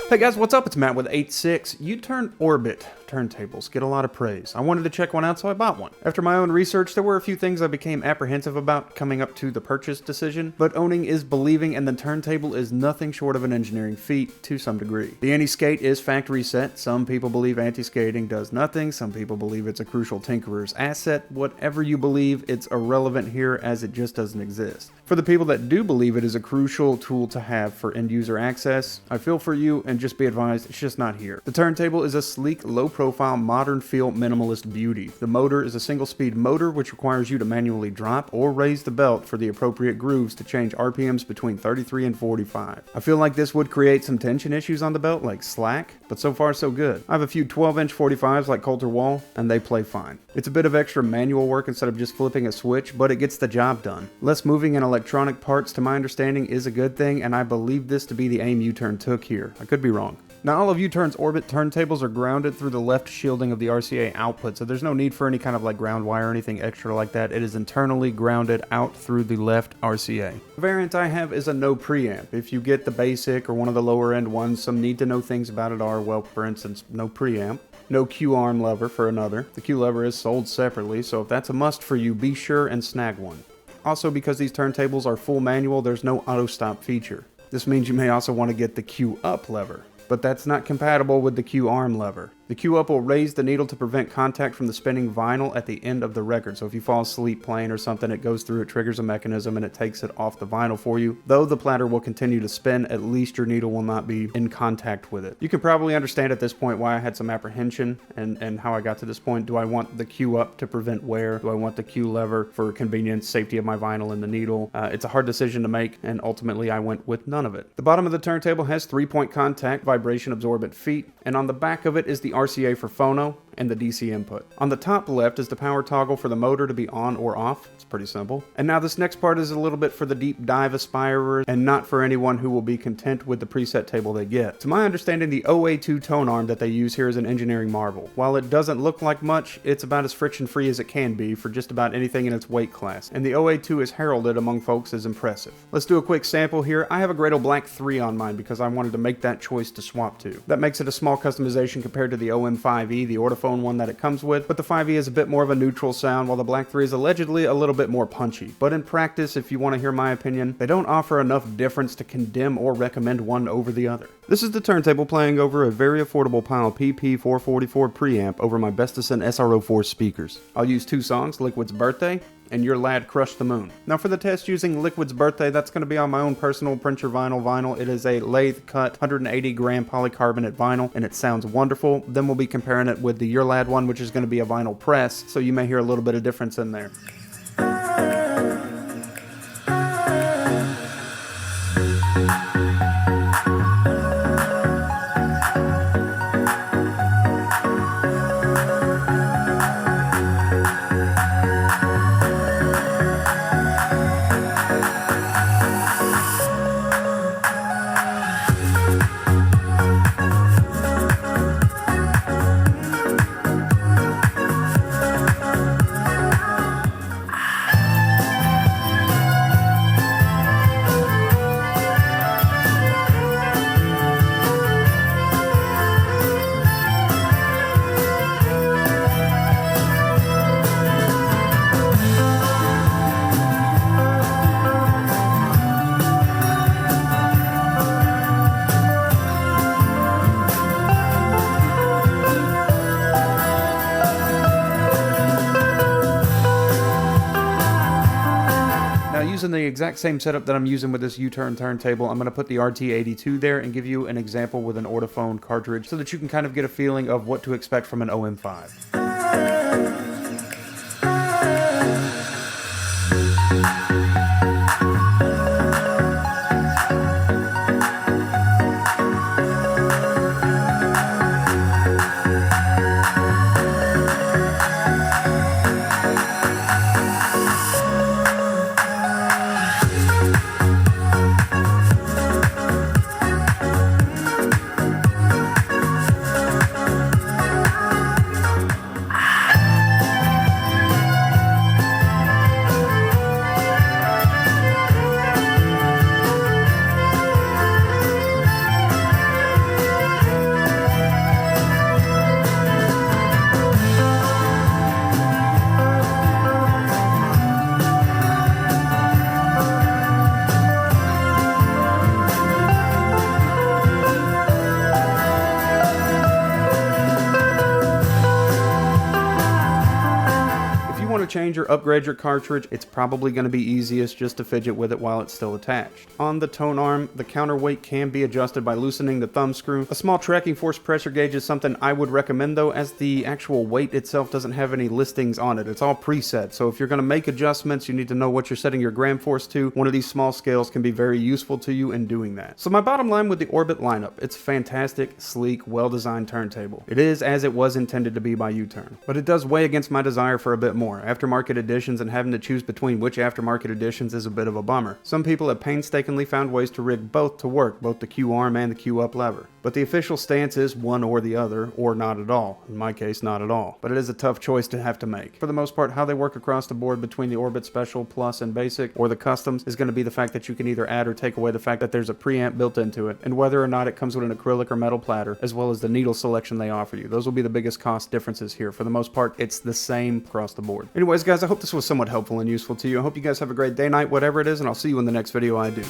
Hey guys, what's up? It's Matt with 8.6. Uturn Orbit turntables get a lot of praise. I wanted to check one out, so I bought one. After my own research, there were a few things I became apprehensive about coming up to the purchase decision, but owning is believing, and the turntable is nothing short of an engineering feat to some degree. The anti-skate is factory set. Some people believe anti-skating does nothing. Some people believe it's a crucial tinkerer's asset. Whatever you believe, it's irrelevant here as it just doesn't exist. For the people that do believe it is a crucial tool to have for end-user access, I feel for you, and just be advised, it's just not here. The turntable is a sleek, low-profile, modern-feel, minimalist beauty. The motor is a single-speed motor which requires you to manually drop or raise the belt for the appropriate grooves to change RPMs between 33 and 45. I feel like this would create some tension issues on the belt, like slack, but so far so good. I have a few 12-inch 45s like Coulter Wall, and they play fine. It's a bit of extra manual work instead of just flipping a switch, but it gets the job done. Less moving and electronic parts, to my understanding, is a good thing, and I believe this to be the aim Uturn took here. I could be wrong. Now, all of Uturn's Orbit turntables are grounded through the left shielding of the RCA output, so there's no need for any kind of like ground wire or anything extra like that. It is internally grounded out through the left RCA. The variant I have is a no preamp. If you get the basic or one of the lower end ones, some need to know things about it are, well, for instance, no preamp. No Q-arm lever for another. The Q lever is sold separately, so if that's a must for you, be sure and snag one. Also, because these turntables are full manual, there's no auto stop feature. This means you may also want to get the Q-up lever, but that's not compatible with the Q-arm lever. The Q-up will raise the needle to prevent contact from the spinning vinyl at the end of the record, so if you fall asleep playing or something, it goes through, it triggers a mechanism, and it takes it off the vinyl for you. Though the platter will continue to spin, at least your needle will not be in contact with it. You can probably understand at this point why I had some apprehension and how I got to this point. Do I want the Q-up to prevent wear? Do I want the Q-lever for convenience, safety of my vinyl and the needle? It's a hard decision to make, and ultimately I went with none of it. The bottom of the turntable has 3-point contact, vibration absorbent feet, and on the back of it is the RCA for phono and the DC input. On the top left is the power toggle for the motor to be on or off. It's pretty simple. And now this next part is a little bit for the deep dive aspirers and not for anyone who will be content with the preset table they get. To my understanding, the OA2 tone arm that they use here is an engineering marvel. While it doesn't look like much, it's about as friction free as it can be for just about anything in its weight class. And the OA2 is heralded among folks as impressive. Let's do a quick sample here. I have a Grado Black 3 on mine because I wanted to make that choice to swap to. That makes it a small customization compared to the OM5E, the Ortofon one that it comes with, but the 5E is a bit more of a neutral sound, while the Black 3 is allegedly a little bit more punchy. But in practice, if you want to hear my opinion, they don't offer enough difference to condemn or recommend one over the other. This is the turntable playing over a very affordable Pile PP444 preamp over my Bestison SR04 speakers. I'll use two songs, Liquid's Birthday and Your Lad Crushed the Moon. Now for the test using Liquid's Birthday, that's going to be on my own personal Print Your Vinyl. It is a lathe cut 180 gram polycarbonate vinyl, and it sounds wonderful. Then we'll be comparing it with the Your Lad one, which is going to be a vinyl press, so you may hear a little bit of difference in there. Using the exact same setup that I'm using with this Uturn turntable, I'm going to put the RT82 there and give you an example with an Ortofon cartridge so that you can kind of get a feeling of what to expect from an OM5. change or upgrade your cartridge, it's probably going to be easiest just to fidget with it while it's still attached. On the tone arm, the counterweight can be adjusted by loosening the thumb screw. A small tracking force pressure gauge is something I would recommend though, as the actual weight itself doesn't have any listings on it. It's all preset, so if you're going to make adjustments, you need to know what you're setting your gram force to. One of these small scales can be very useful to you in doing that. So my bottom line with the Orbit lineup, it's a fantastic, sleek, well-designed turntable. It is as it was intended to be by uturn, but it does weigh against my desire for a bit more. Aftermarket editions and having to choose between which aftermarket editions is a bit of a bummer. Some people have painstakingly found ways to rig both to work, both the Q arm and the Q up lever. But the official stance is one or the other, or not at all. In my case, not at all. But it is a tough choice to have to make. For the most part, how they work across the board between the Orbit Special, Plus, and Basic, or the Customs, is going to be the fact that you can either add or take away the fact that there's a preamp built into it, and whether or not it comes with an acrylic or metal platter, as well as the needle selection they offer you. Those will be the biggest cost differences here. For the most part, it's the same across the board. Anyways, guys, I hope this was somewhat helpful and useful to you. I hope you guys have a great day, night, whatever it is, and I'll see you in the next video I do.